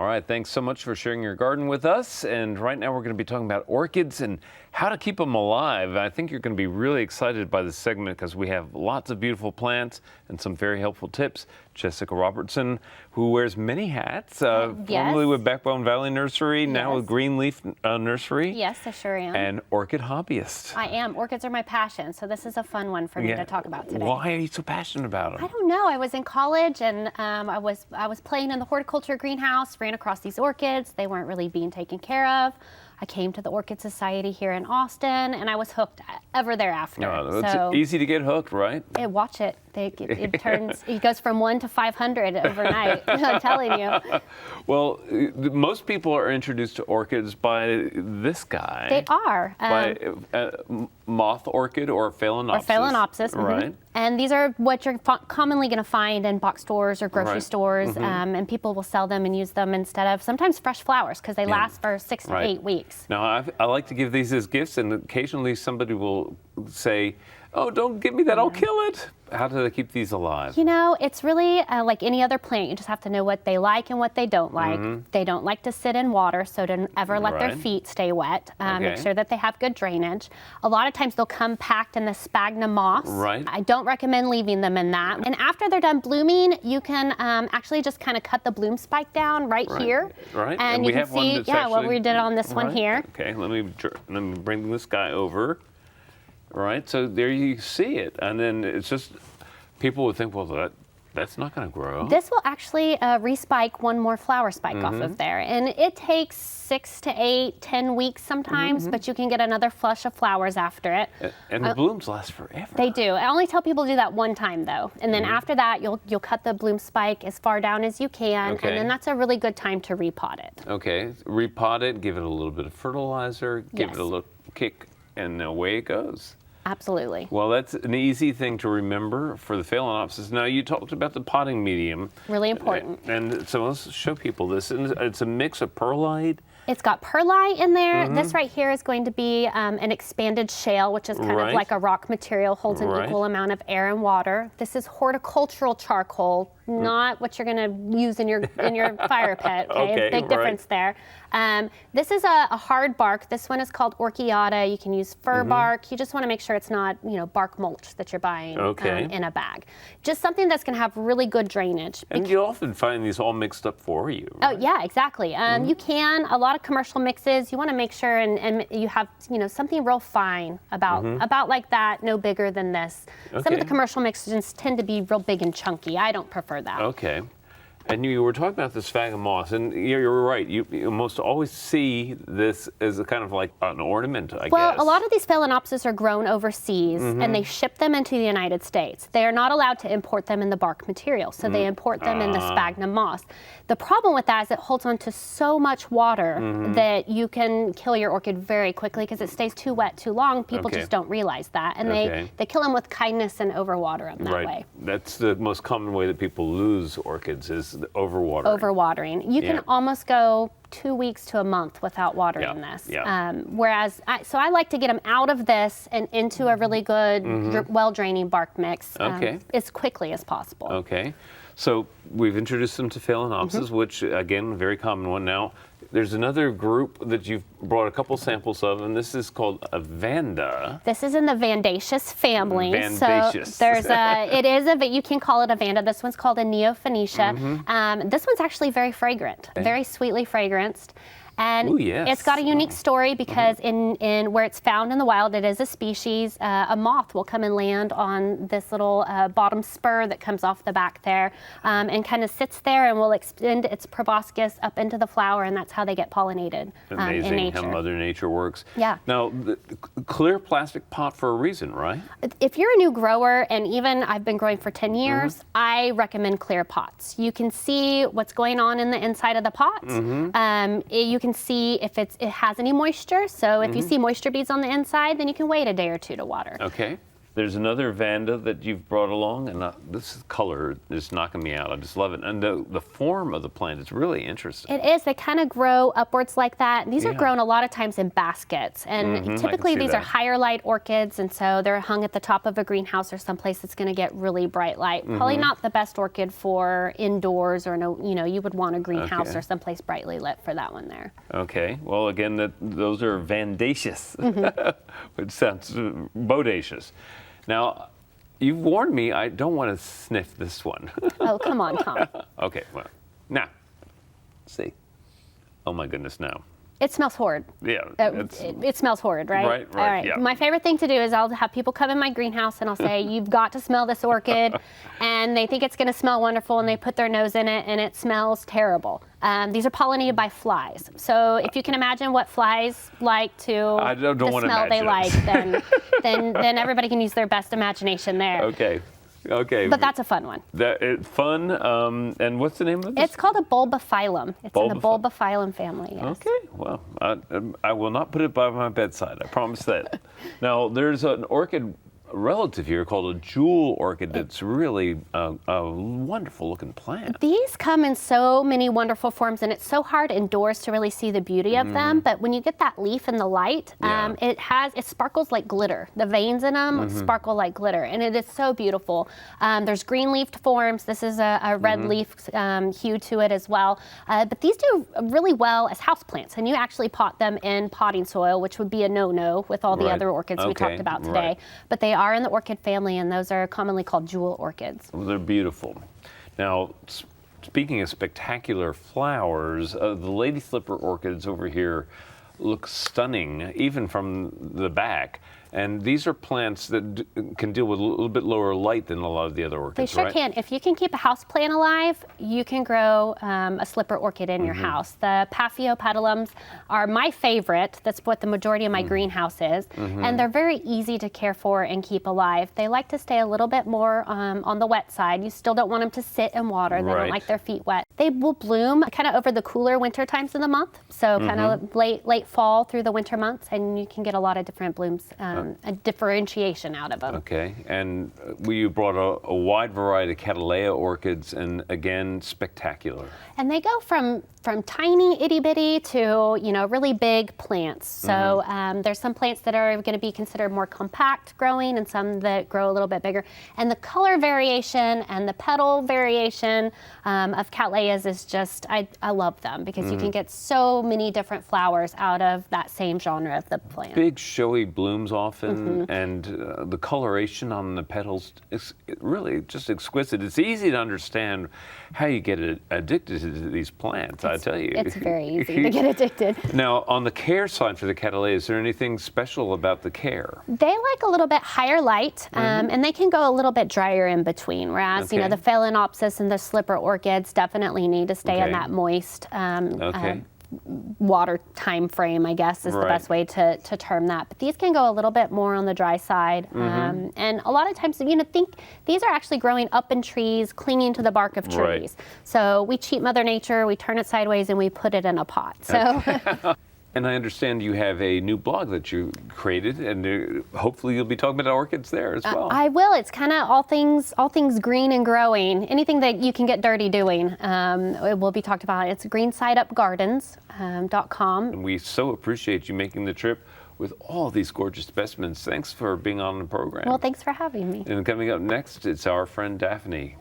All right, thanks so much for sharing your garden with us. And right now we're going to be talking about orchids and how to keep them alive. I think you're going to be really excited by this segment because we have lots of beautiful plants and some very helpful tips. Jessica Robertson, who wears many hats, formerly with Backbone Valley Nursery, now with Greenleaf Nursery. Yes, I sure am. And orchid hobbyist. I am. Orchids are my passion, so this is a fun one for me to talk about today. Why are you so passionate about them? I don't know. I was in college and I was playing in the horticulture greenhouse, ran across these orchids. They weren't really being taken care of. I came to the Orchid Society here in Austin, and I was hooked ever thereafter. Oh, it's easy to get hooked, right? Watch it. It goes from 1 to 500 overnight. I'm telling you. Well, most people are introduced to orchids by this guy. They are. By moth orchid or Phalaenopsis. Or Phalaenopsis. Right. And these are what you're commonly going to find in box stores or grocery stores, and people will sell them and use them instead of sometimes fresh flowers because they last for 6 to 8 weeks. Now, I like to give these as gifts, and occasionally somebody will say, "Oh, don't give me that, I'll kill it." How do they keep these alive? You know, it's really like any other plant. You just have to know what they like and what they don't like. They don't like to sit in water, so don't ever let their feet stay wet. Make sure that they have good drainage. A lot of times they'll come packed in the sphagnum moss. I don't recommend leaving them in that. And after they're done blooming, you can actually just kind of cut the bloom spike down here. And you can see, what we did on this one here. Okay, let me bring this guy over. Right, so there you see it, and then it's just, people would think, well, that's not going to grow. This will actually respike one more flower spike off of there, and it takes 6 to 8, 10 weeks sometimes, but you can get another flush of flowers after it. And the blooms last forever. They do. I only tell people to do that one time though, and then after that, you'll cut the bloom spike as far down as you can, and then that's a really good time to repot it. Okay, repot it, give it a little bit of fertilizer, give it a little kick, and away it goes. Absolutely. Well, that's an easy thing to remember for the Phalaenopsis. Now, you talked about the potting medium. Really important. And so let's show people this. And it's a mix of perlite. It's got perlite in there. This right here is going to be an expanded shale, which is kind of like a rock material, holds an equal amount of air and water. This is horticultural charcoal, not what you're going to use in your fire pit. Okay, big difference there. This is a hard bark. This one is called Orchiata. You can use fir bark. You just want to make sure it's not, bark mulch that you're buying in a bag. Just something that's going to have really good drainage. And you often find these all mixed up for you. Right? Oh yeah, exactly. You can. A lot of commercial mixes, you want to make sure and you have something real fine about like that, no bigger than this. Some of the commercial mixes tend to be real big and chunky. I don't prefer that. Okay. And you were talking about the sphagnum moss, and you're right. You almost always see this as a kind of like an ornament, I guess. Well, a lot of these Phalaenopsis are grown overseas, and they ship them into the United States. They are not allowed to import them in the bark material, so they import them in the sphagnum moss. The problem with that is it holds on to so much water that you can kill your orchid very quickly because it stays too wet too long. People just don't realize that, and they kill them with kindness and overwater them that way. That's the most common way that people lose orchids is overwatering. Overwatering. You can almost go 2 weeks to a month without watering this. Whereas, I like to get them out of this and into a really good, well-draining bark mix as quickly as possible. Okay. So we've introduced them to Phalaenopsis, which, again, a very common one. Now, there's another group that you've brought a couple samples of, and this is called a Vanda. This is in the Vandaceous family. Vandaceous. So you can call it a Vanda. This one's called a Neophonetia. This one's actually very fragrant, very sweetly fragranced. And it's got a unique story because in where it's found in the wild, it is a species. A moth will come and land on this little bottom spur that comes off the back there and kind of sits there and will extend its proboscis up into the flower, and that's how they get pollinated in nature. Amazing how Mother Nature works. Yeah. Now, the clear plastic pot for a reason, right? If you're a new grower, and even I've been growing for 10 years, I recommend clear pots. You can see what's going on in the inside of the pot. You can see if it has any moisture. So if you see moisture beads on the inside, then you can wait a day or two to water. Okay. There's another Vanda that you've brought along, and this color is knocking me out. I just love it. And the form of the plant is really interesting. It is. They kind of grow upwards like that. These are grown a lot of times in baskets. And typically these are higher light orchids, and so they're hung at the top of a greenhouse or someplace that's going to get really bright light. Probably not the best orchid for indoors, or you would want a greenhouse or someplace brightly lit for that one there. Okay. Well, again, those are Vandaceous, which sounds bodacious. Now, you've warned me I don't want to sniff this one. Oh, come on, Tom. Okay, well, now, see. Oh my goodness, now. It smells horrid. Yeah. It smells horrid, right? Right, All right. yeah. My favorite thing to do is I'll have people come in my greenhouse and I'll say, you've got to smell this orchid. And they think it's going to smell wonderful, and they put their nose in it and it smells terrible. These are pollinated by flies. So if you can imagine what flies like to the smell they like, then everybody can use their best imagination there. Okay. Okay. But that's a fun one. Fun. And what's the name of this? It's called a bulbophyllum. It's in the bulbophyllum family. Yes. Okay. Well, I will not put it by my bedside. I promise that. Now, there's an orchid relative here called a jewel orchid that's really a wonderful looking plant. These come in so many wonderful forms, and it's so hard indoors to really see the beauty of them. But when you get that leaf in the light, it sparkles like glitter. The veins in them sparkle like glitter, and it is so beautiful. There's green leafed forms. This is a red leaf hue to it as well. But these do really well as houseplants, and you actually pot them in potting soil, which would be a no-no with all the other orchids we talked about today. But they are in the orchid family, and those are commonly called jewel orchids. Well, they're beautiful. Now, speaking of spectacular flowers, the lady slipper orchids over here look stunning, even from the back. And these are plants that can deal with a little bit lower light than a lot of the other orchids, They sure can. If you can keep a house plant alive, you can grow a slipper orchid in your house. The Paphiopedilums are my favorite. That's what the majority of my greenhouse is. And they're very easy to care for and keep alive. They like to stay a little bit more on the wet side. You still don't want them to sit in water. They don't like their feet wet. They will bloom kind of over the cooler winter times of the month. So kind of late fall through the winter months, and you can get a lot of different blooms. A differentiation out of them. Okay, and you brought a wide variety of Cattleya orchids, and again, spectacular. And they go from tiny itty bitty to really big plants. So there's some plants that are going to be considered more compact growing, and some that grow a little bit bigger. And the color variation and the petal variation of Cattleyas is just, I love them, because you can get so many different flowers out of that same genre of the plant. Big showy blooms often, and the coloration on the petals is really just exquisite. It's easy to understand how you get addicted to these plants, I tell you. It's very easy to get addicted. Now, on the care side for the Cattleya, is there anything special about the care? They like a little bit higher light, and they can go a little bit drier in between, whereas the Phalaenopsis and the slipper orchids definitely need to stay in that moist water time frame, I guess, is the best way to term that. But these can go a little bit more on the dry side. And a lot of times, think these are actually growing up in trees, clinging to the bark of trees. So we cheat Mother Nature, we turn it sideways, and we put it in a pot. So. And I understand you have a new blog that you created, and hopefully you'll be talking about orchids there as well. I will. It's kind of all things green and growing. Anything that you can get dirty doing, it will be talked about. It's greensideupgardens.com. And we so appreciate you making the trip with all these gorgeous specimens. Thanks for being on the program. Well, thanks for having me. And coming up next, it's our friend Daphne.